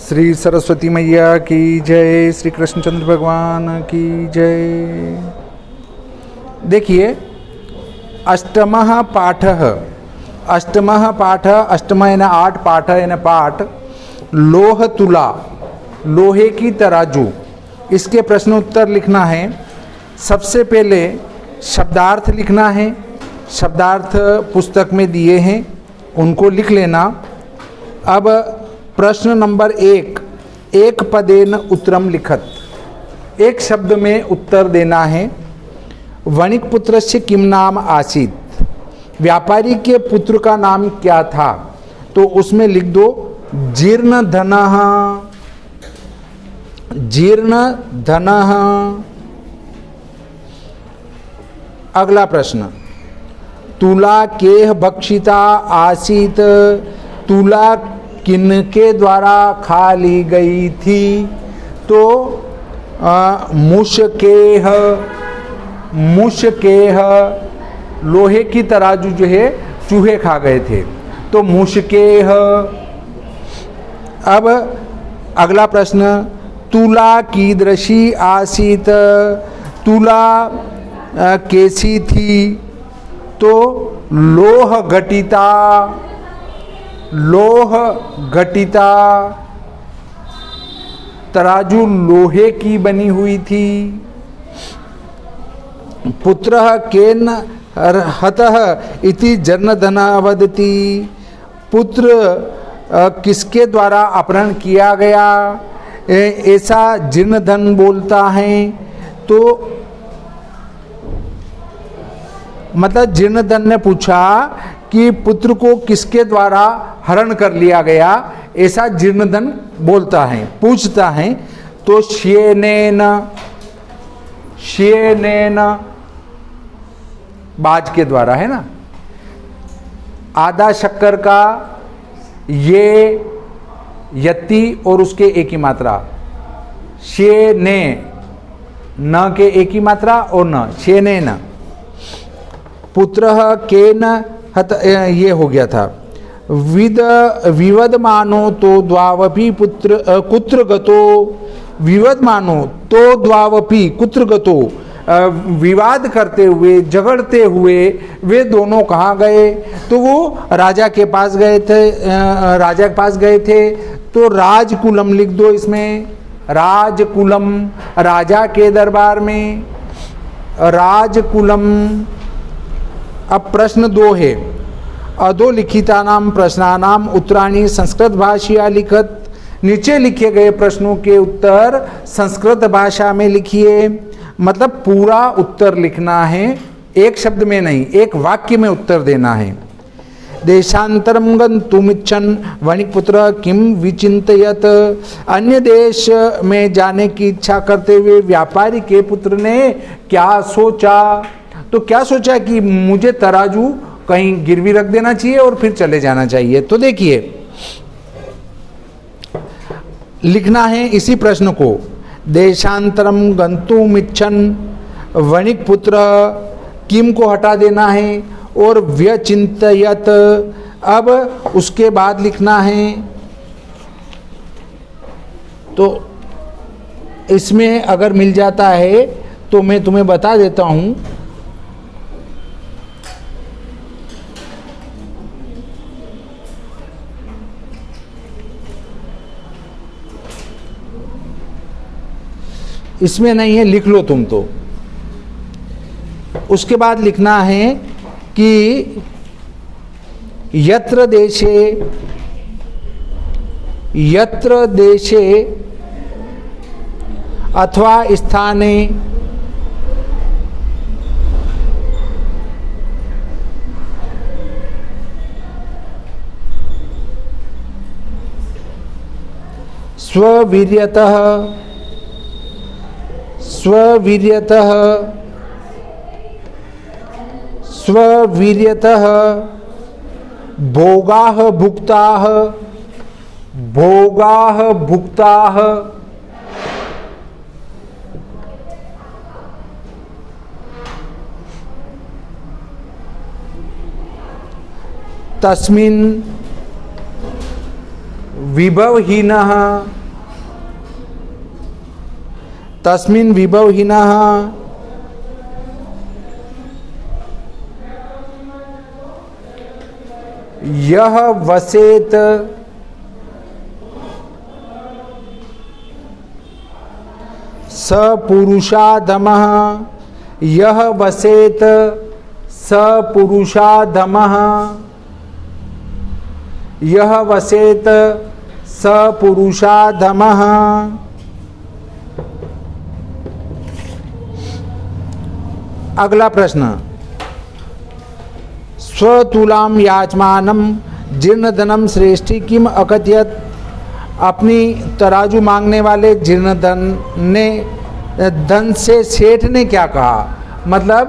श्री सरस्वती मैया की जय, श्री कृष्णचंद्र भगवान की जय। देखिए, अष्टमः पाठः, अष्टमः पाठ, अष्टम यानी 8, पाठ यानी पाठ, लोह तुला, लोहे की तराजू। इसके प्रश्न उत्तर लिखना है। सबसे पहले शब्दार्थ लिखना है। शब्दार्थ पुस्तक में दिए हैं, उनको लिख लेना। अब प्रश्न नंबर 1, एक पदेन उत्तरम लिखत, एक शब्द में उत्तर देना है। वणिक पुत्रस्य किम नाम आसीत, व्यापारी के पुत्र का नाम क्या था? तो उसमें लिख दो जीर्ण धनः, जीर्ण धनः। अगला प्रश्न, तुला केह भक्षिता आसीत, तुला किनके द्वारा खा ली गई थी? तो मुशकेह, मुशकेह, लोहे की तराजू जो है चूहे खा गए थे, तो मुशकेह। अब अगला प्रश्न, तुला कीदृशी आसीत, तुला कैसी थी? तो लोह घटिता, लोह घटिता, तराजू लोहे की बनी हुई थी। पुत्रः केन हतः इति जर्नधनः वदति, पुत्र किसके द्वारा अपहरण किया गया ऐसा जीर्णधन बोलता है? तो मतलब जीर्णधन ने पूछा कि पुत्र को किसके द्वारा हरण कर लिया गया, ऐसा जीर्णधन बोलता है, पूछता है। तो श्येनेन, श्येनेन, बाज के द्वारा है ना। आधा शक्कर का ये यति और उसके एक ही मात्रा, श्येने, न के एक ही मात्रा और न, श्येनेन। पुत्रः केन हत, ये हो गया था। विवदमानो तो द्वावपि पुत्र कुत्र गतो, विवदमानो तो द्वावपि कुत्र गतो, विवाद करते हुए, झगड़ते हुए वे दोनों कहाँ गए? तो वो राजा के पास गए थे, राजा के पास गए थे। तो राजकुलम लिख दो इसमें, राजकुलम, राजा के दरबार में, राजकुलम। अब प्रश्न 2 है, अधोलिखितानां प्रश्नानां उत्तराणि संस्कृत भाषया लिखत, नीचे लिखे गए प्रश्नों के उत्तर संस्कृत भाषा में लिखिए। मतलब पूरा उत्तर लिखना है, एक शब्द में नहीं, एक वाक्य में उत्तर देना है। देशांतरम गन्तुमिच्छन् वणिकपुत्र किम विचिंतयत, अन्य देश में जाने की इच्छा करते हुए व्यापारी के पुत्र ने क्या सोचा? तो क्या सोचा कि मुझे तराजू कहीं गिरवी रख देना चाहिए और फिर चले जाना चाहिए। तो देखिए, लिखना है इसी प्रश्न को, देशांतरम गन्तुमिच्छन् वणिक पुत्र, किम को हटा देना है और व्यचिंतयत। अब उसके बाद लिखना है, तो इसमें अगर मिल जाता है तो मैं तुम्हें बता देता हूं। इसमें नहीं है, लिख लो तुम तो। उसके बाद लिखना है कि यत्र देशे, यत्र देशे अथवा स्थाने स्ववीर्यतः, स्ववीर्यतः, स्ववीर्यतः भोगाः भुक्ताः, भोगाः भुक्ताः, तस्मिन् विभवहीनः, तस्मिन् विभवहीनः यः वसेत स पुरुषाधमः, यः वसेत स पुरुषाधमः, यः वसेत स पुरुषाधमः। अगला प्रश्न, स्वतुलाम याचमानम जीर्णधनम श्रेष्ठी किम अकथयत। अपनी तराजू मांगने वाले जीर्णधन ने धन से सेठ ने क्या कहा, मतलब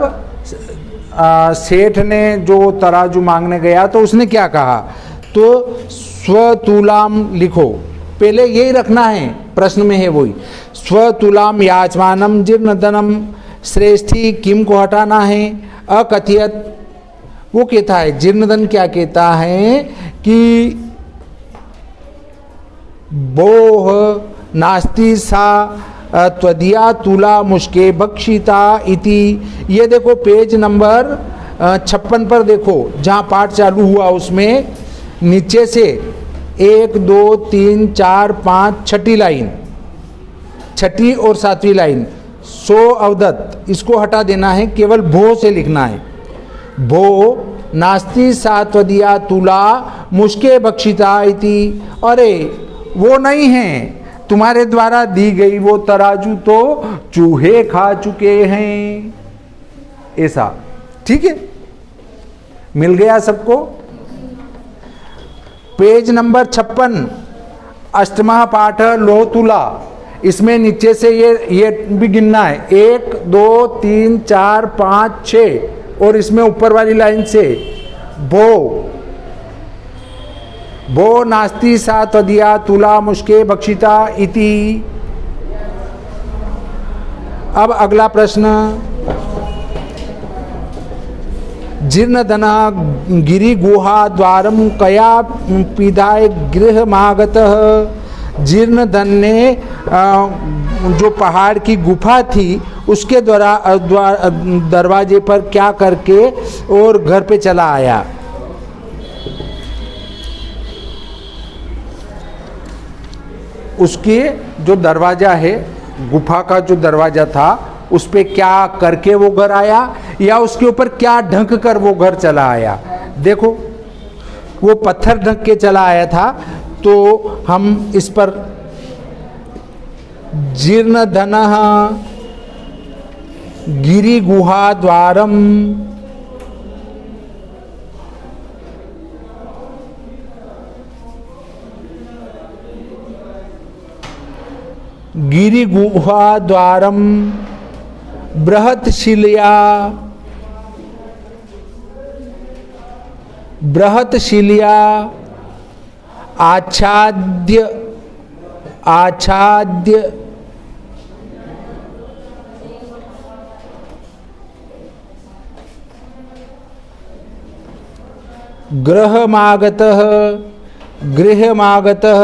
सेठ ने जो तराजू मांगने गया तो उसने क्या कहा। तो स्वतुलाम लिखो, पहले यही रखना है, प्रश्न में है वही। स्वतुलाम याचमानम जीर्णधनम श्रेष्ठी किम को हटाना है, अकथयत वो कहता है, जीर्णधन क्या कहता है कि बोह नास्ति सा त्वदिया तुला मुश्के बक्षिता इति। ये देखो पेज नंबर 56 पर देखो, जहाँ पाठ चालू हुआ उसमें नीचे से 1 2 3 4 5 छठी लाइन, छठी और सातवीं लाइन, सो अवदत्त, इसको हटा देना है, केवल भो से लिखना है। भो नास्ति सात्वदिया तुला मुश्के बक्षिता इति। अरे वो नहीं है, तुम्हारे द्वारा दी गई वो तराजू तो चूहे खा चुके हैं, ऐसा। ठीक है, मिल गया सबको। पेज नंबर 56 अष्टमा पाठ लोह तुला, इसमें नीचे से ये भी गिनना है, 1 2 3 4 5 6, और इसमें ऊपर वाली लाइन से भो नास्ति सा त्वदिया तुला मुश्के बक्षिता इति। अब अगला प्रश्न, जीर्णधना गिरि गुहा द्वारम कया पिधाय गृहमागतः। जीर्णधन ने जो पहाड़ की गुफा थी उसके दरवाजे पर क्या करके और घर पे चला आया। उसके जो दरवाजा है, गुफा का जो दरवाजा था, उस पे क्या करके वो घर आया, या उसके ऊपर क्या ढंक कर वो घर चला आया। देखो वो पत्थर ढंक के चला आया था, तो हम इस पर जीर्णधनः गिरि गुहा द्वारम, गिरि गुहा द्वारम बृहत्शिलया, बृहत्शिलया आच्छाद्य गृहमागतः, गृहमागतः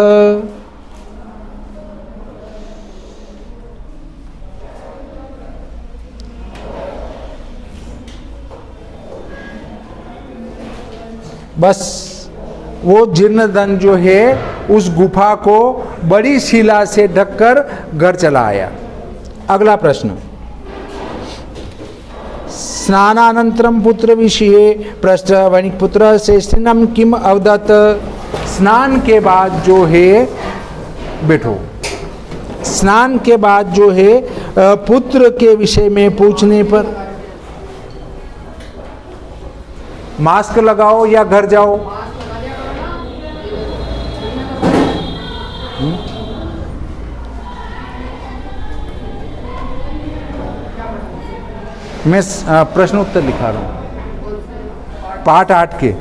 बस वो जीर्णधन जो है उस गुफा को बड़ी शिला से ढककर घर चला आया। अगला प्रश्न, स्नानानंतरम पुत्र विषये पृष्ठ वणिक पुत्र श्रेष्ठिनम किम अवदत्। स्नान के बाद जो है, बैठो, स्नान के बाद जो है पुत्र के विषय में पूछने पर, मास्क लगाओ या घर जाओ। मैं प्रश्न उत्तर लिखा रहा हूं, पाठ 8 के।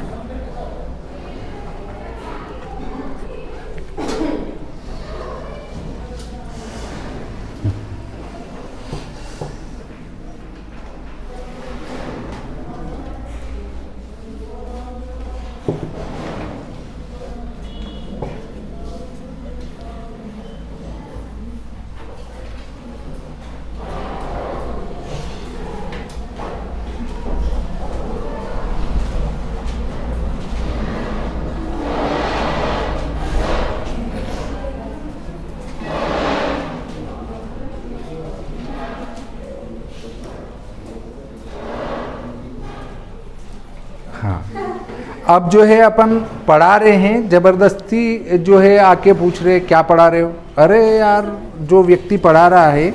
अब जो है अपन पढ़ा रहे हैं, जबरदस्ती जो है आके पूछ रहे क्या पढ़ा रहे हो। अरे यार, जो व्यक्ति पढ़ा रहा है,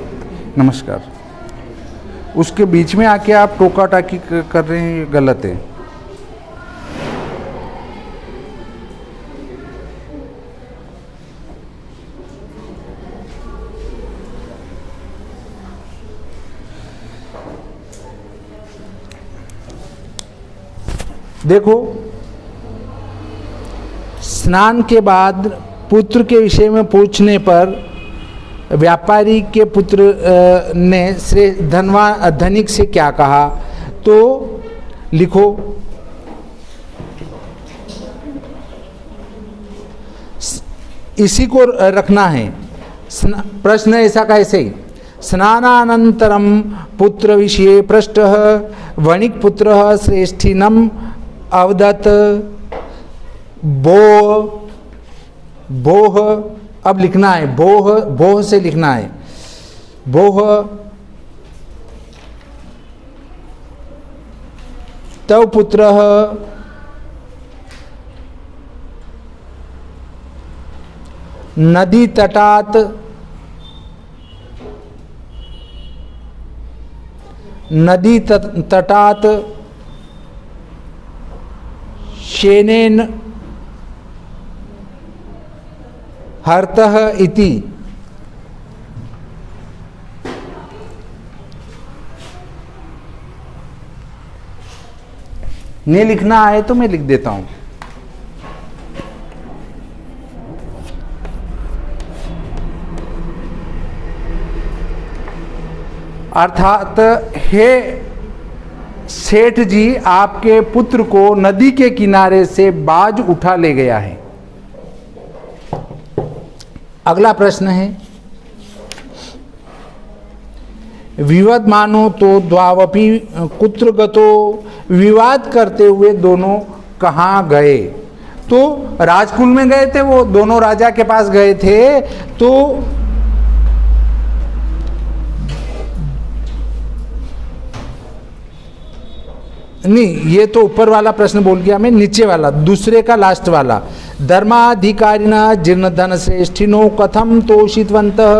नमस्कार, उसके बीच में आके आप टोका टाकी कर रहे हैं, ये गलत है। देखो, स्नान के बाद पुत्र के विषय में पूछने पर व्यापारी के पुत्र ने धनिक से क्या कहा, तो लिखो, इसी को रखना है। प्रश्न ऐसा कैसे, स्नानानंतरम पुत्र विषये पृष्टः वणिक पुत्र श्रेष्ठिनम अवदत् बोह, अब लिखना है, बोह से लिखना है, बोह तव पुत्र नदी तटात शेनेन हरतः इति। नहीं लिखना है तो मैं लिख देता हूं। अर्थात, हे सेठ जी, आपके पुत्र को नदी के किनारे से बाज उठा ले गया है। अगला प्रश्न है, विवदमानो तो द्वावपि कुत्र गतो, विवाद करते हुए दोनों कहाँ गए। तो राजकुल में गए थे, वो दोनों राजा के पास गए थे। तो नहीं, ये तो ऊपर वाला प्रश्न बोल गया मैं, नीचे वाला दूसरे का लास्ट वाला, धर्माधिकारिणा जीर्णधन श्रेष्ठिनो कथम तोषितवन्तः,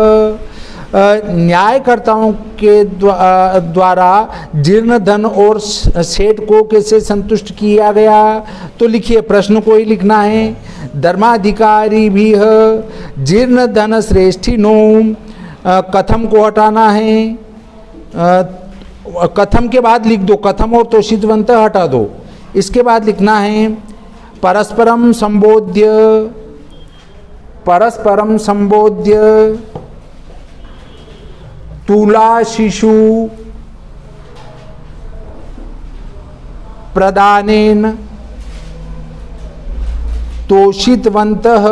न्यायकर्ताओं के द्वारा जीर्ण धन और सेठ को कैसे संतुष्ट किया गया। तो लिखिए, प्रश्न को ही लिखना है, धर्माधिकारी भी जीर्ण धन श्रेष्ठिनो, कथम को हटाना है, कथम के बाद लिख दो, कथम और तोषितवंत हटा दो। इसके बाद लिखना है, परस्परम संबोध्य तुला शिशु प्रदानेन तोषितवन्तः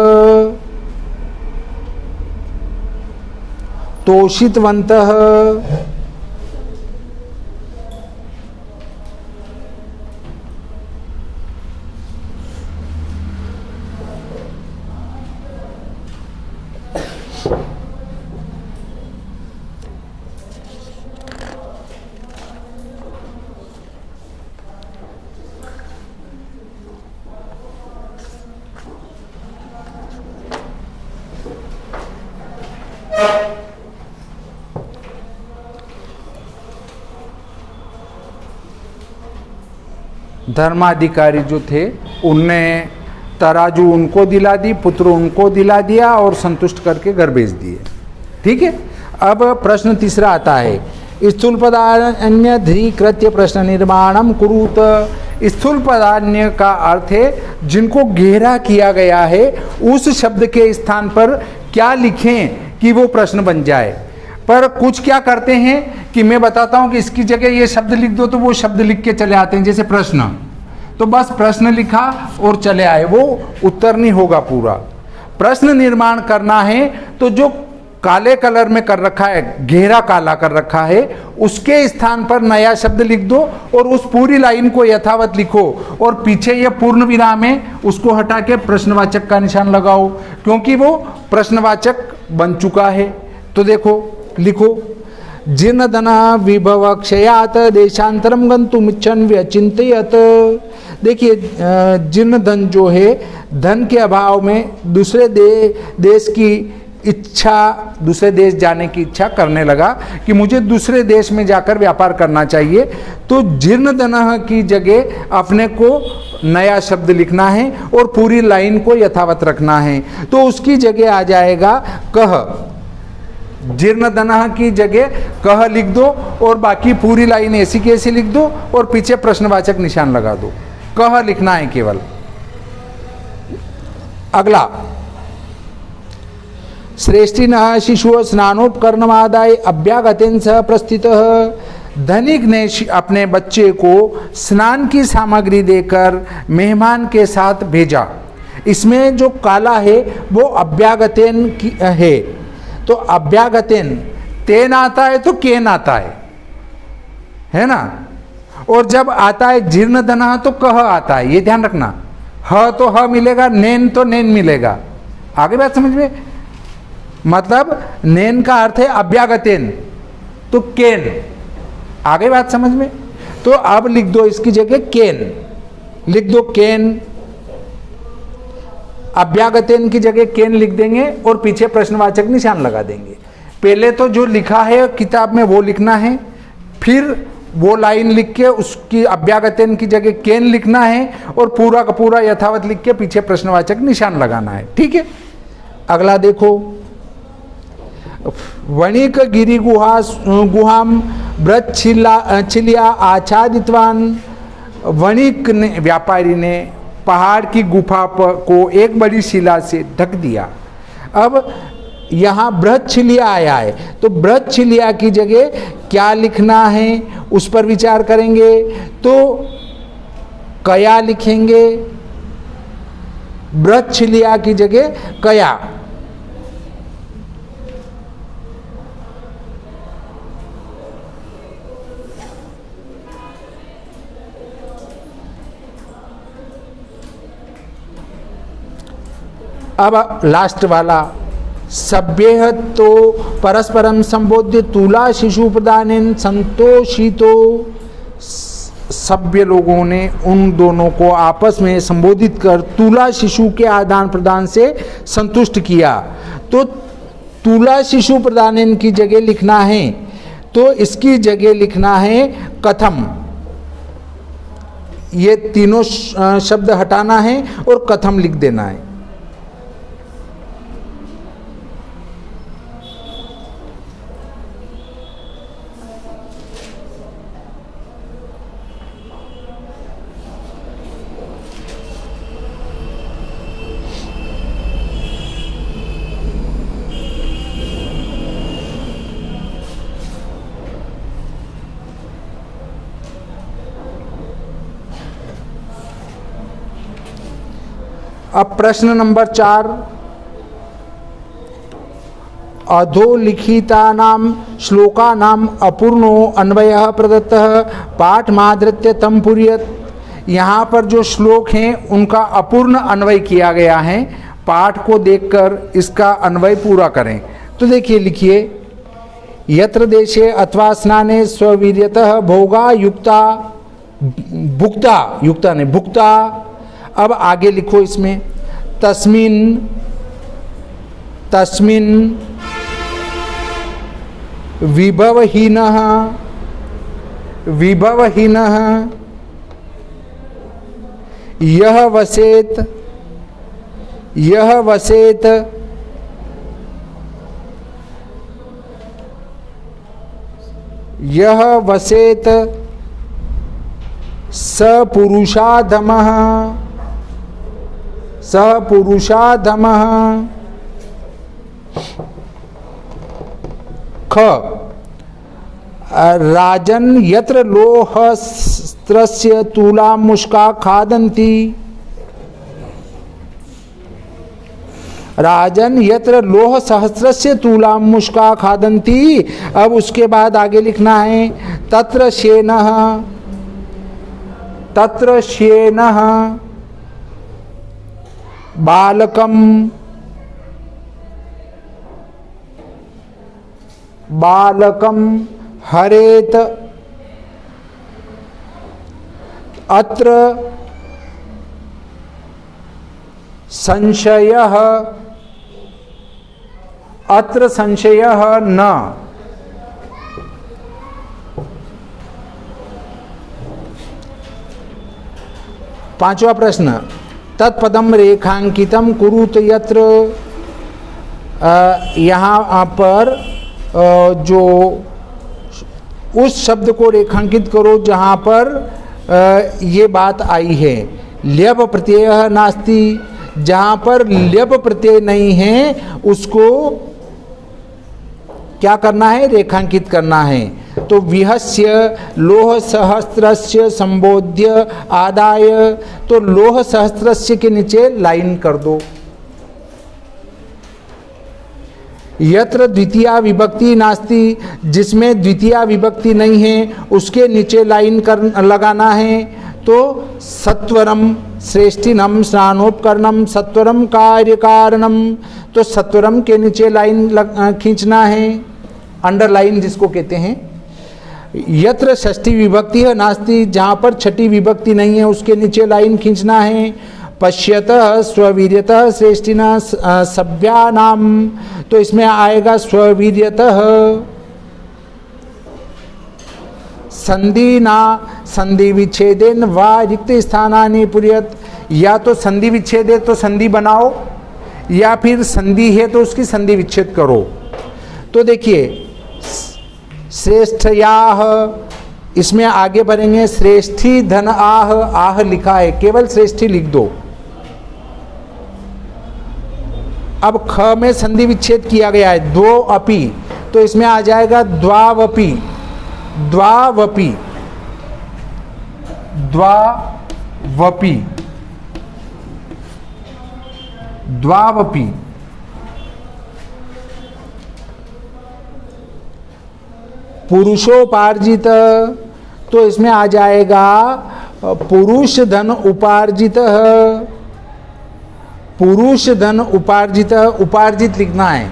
धर्माधिकारी जो थे उनने तराजू उनको दिला दी, पुत्र उनको दिला दिया और संतुष्ट करके घर भेज दिए। ठीक है। अब प्रश्न तीसरा आता है, स्थूल पदान्य धीकृत्य प्रश्न निर्माणम कुरुत। स्थूल पदान्य का अर्थ है जिनको गहरा किया गया है, उस शब्द के स्थान पर क्या लिखें कि वो प्रश्न बन जाए। पर कुछ क्या करते हैं कि मैं बताता हूं कि इसकी जगह ये शब्द लिख दो, तो वो शब्द लिख के चले आते हैं। जैसे प्रश्न, तो बस प्रश्न लिखा और चले आए, वो उत्तर नहीं होगा पूरा। प्रश्न निर्माण करना है तो जो काले कलर में कर रखा है, गहरा काला कर रखा है, उसके स्थान पर नया शब्द लिख दो और उस पूरी लाइन को यथावत लिखो, और पीछे ये पूर्ण विराम है उसको हटा के प्रश्नवाचक का निशान लगाओ, क्योंकि वो प्रश्नवाचक बन चुका है। तो देखो, लिखो, जीर्णधनः विभव क्षयात देशांतरम गंतुमिच्छन् व्यचिंतयत। देखिए जीर्ण धन जो है, धन के अभाव में दूसरे देश की इच्छा, दूसरे देश जाने की इच्छा करने लगा कि मुझे दूसरे देश में जाकर व्यापार करना चाहिए। तो जीर्ण धनः की जगह अपने को नया शब्द लिखना है और पूरी लाइन को यथावत रखना है। तो उसकी जगह आ जाएगा कह। जीर्ण धनः की जगह कह लिख दो और बाकी पूरी लाइन ऐसी की ऐसी लिख दो और पीछे प्रश्नवाचक निशान लगा दो। कह लिखना है केवल। अगला, श्रेष्ठिनः शिशु स्नानोपकरणमादाय अभ्यागतेन सह प्रस्थितः। धनिक ने अपने बच्चे को स्नान की सामग्री देकर मेहमान के साथ भेजा। इसमें जो काला है वो अभ्यागतेन की है। तो अभ्यागतेन, तेन आता है तो केन आता है ना। और जब आता है जीर्ण धनः तो कह आता है, ये ध्यान रखना। ह तो ह मिलेगा, नेन तो नेन मिलेगा। आगे बात समझ में? मतलब नेन का अर्थ है अभ्यागतेन, तो केन। आगे बात समझ में? तो अब लिख दो इसकी जगह केन, लिख दो केन। अभ्यागतेन की जगह केन लिख देंगे और पीछे प्रश्नवाचक निशान लगा देंगे। पहले तो जो लिखा है किताब में वो लिखना है, फिर वो लाइन लिख के उसकी अभ्यागतेन की जगह केन लिखना है और पूरा का पूरा यथावत लिख के पीछे प्रश्नवाचक निशान लगाना है। ठीक है। अगला देखो, वणिक गिरि गुहाम व्रतशिल्या आच्छादितवान। वणिक ने, व्यापारी ने पहाड़ की गुफा को एक बड़ी शिला से ढक दिया। अब यहाँ बृहच्छिल्या आया है, तो बृहच्छिल्या की जगह क्या लिखना है उस पर विचार करेंगे। तो कया लिखेंगे, बृहच्छिल्या की जगह कया। अब लास्ट वाला, सभ्य तो परस्परम संबोध्य तुला शिशु प्रदान संतोषितो। सभ्य लोगों ने उन दोनों को आपस में संबोधित कर तुला शिशु के आदान प्रदान से संतुष्ट किया। तो तुला शिशु प्रदान की जगह लिखना है, तो इसकी जगह लिखना है कथम। ये तीनों शब्द हटाना है और कथम लिख देना है। अब प्रश्न नंबर 4, अधोलिखितानां श्लोकानां अपूर्णो अन्वयः प्रदत्तः पाठमादृत्य तं पुर्यत। यहाँ पर जो श्लोक हैं उनका अपूर्ण अन्वय किया गया है, पाठ को देखकर इसका अन्वय पूरा करें। तो देखिए, लिखिए, यत्र देशे अथवा स्नाने स्ववीर्यतः भोगा युक्ता, भुक्ता, युक्ता ने भुक्ता। अब आगे लिखो इसमें, तस्मिन तस्मिन विभवहीनः विभवहीनः यह वसेत यह वसेत यह वसेत सपुरुषाधमः सपुरुषाधमः। ख, राजन यत्र लोहस्त्रस्य तुला मुष्का खादन्ति। राजन यत्र लोह सहस्रस्य तुला मुष्का खादन्ति। अब उसके बाद आगे लिखना है, तत्र शेनः तत्र शेनः बालकम बालकम हरेत अत्र संशयः न। पांचवा प्रश्न, तत्पदम रेखांकितम कुरुत यत्र, यहाँ पर जो उस शब्द को रेखांकित करो जहाँ पर ये बात आई है। ल्यप प्रत्यय नास्ति, जहाँ पर ल्यप प्रत्यय नहीं है उसको क्या करना है, रेखांकित करना है। तो विहस्य लोह सहस्त्रस्य संबोध्य आदाय, तो लोह सहस्त्रस्य के नीचे लाइन कर दो। यत्र द्वितीया विभक्ति नास्ति, जिसमें द्वितीया विभक्ति नहीं है उसके नीचे लाइन लगाना है। तो सत्वरम श्रेष्ठिनम स्नानोपकरणम सत्वरम कार्य कारणम, तो सत्वरम के नीचे लाइन खींचना है, अंडरलाइन जिसको कहते हैं। यत्र षष्ठी विभक्ति है नास्ति, जहाँ पर छठी विभक्ति नहीं है उसके नीचे लाइन खींचना है। पश्यतः स्ववीर्यतः श्रेष्ठिना सभ्यानाम, तो इसमें आएगा स्ववीर्यतः। संधि ना संधि विच्छेदेन वा रिक्त स्थानानि पुर्यत, या तो संधि विच्छेद है तो संधि बनाओ, या फिर संधि है तो उसकी संधि विच्छेद करो। तो देखिए श्रेष्ठयाः, इसमें आगे बढ़ेंगे। श्रेष्ठी धन आह, आह लिखा है, केवल श्रेष्ठी लिख दो। अब ख में संधि विच्छेद किया गया है, दो अपि, तो इसमें आ जाएगा द्वावपि, द्वावपि, द्वावपि, द्वावपि। पुरुषोपार्जित, तो इसमें आ जाएगा पुरुष धन उपार्जित, पुरुष धन उपार्जित, उपार्जित लिखना है,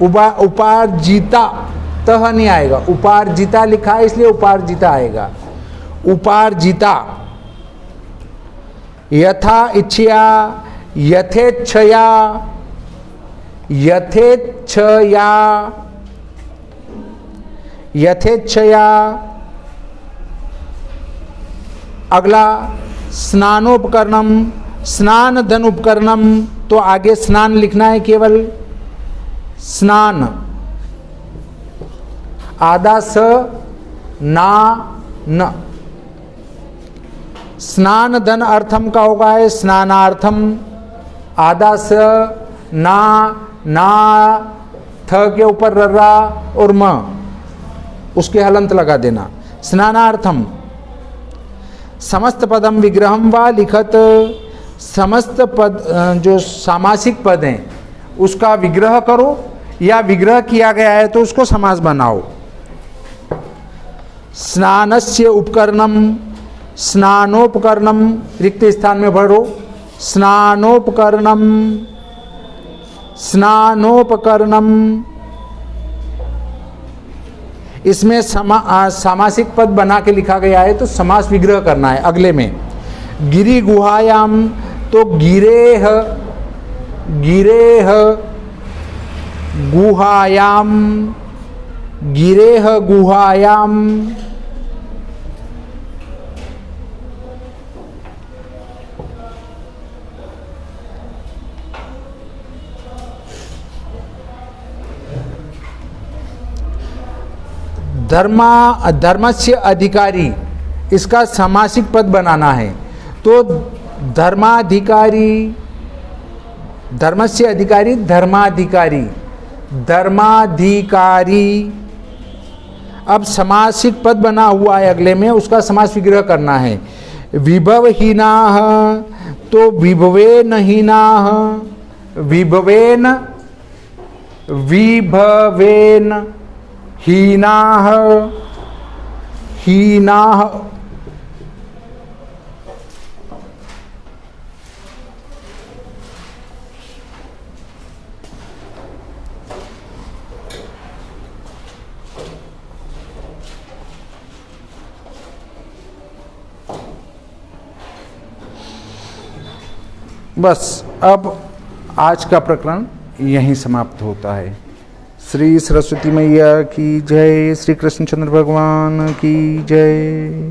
उपार्जिता, तह नहीं आएगा, उपार्जिता लिखा है इसलिए उपार्जिता आएगा, उपार्जिता। यथा इच्छया, यथेच्छया, यथेच्छया, यथेच्छया। अगला स्नानोपकरणम, स्नान धन उपकरणम, तो आगे स्नान लिखना है केवल, स्नान, आधा स ना न। स्नान धन अर्थम का होगा है स्नानार्थम, आधा स ना थ के ऊपर रर्रा और म, उसके हलंत लगा देना, स्नानार्थम। समस्त पदम विग्रहम वा लिखत, समस्त पद जो सामासिक पद हैं उसका विग्रह करो, या विग्रह किया गया है तो उसको समास बनाओ। स्नानस्य उपकरणम, स्नानोपकरणम रिक्त स्थान में भरो, स्नानोपकरणम, स्नानोपकरणम। इसमें सामासिक पद बना के लिखा गया है तो समास विग्रह करना है अगले में। गिरि गुहायाम, तो गिरेह, गिरेह गुहायाम, गिरेह गुहायाम। धर्मस्य अधिकारी, इसका सामासिक पद बनाना है तो धर्माधिकारी, धर्मस्य अधिकारी, धर्माधिकारी, धर्माधिकारी। अब समासिक पद बना हुआ है अगले में, उसका समास विग्रह करना है। विभवहीनाः, तो विभवेन हीनाः, विभवेन, विभवेन हीनाः, हीनाः। बस अब आज का प्रकरण यहीं समाप्त होता है। श्री सरस्वती मैया की जय, श्री कृष्णचंद्र भगवान की जय।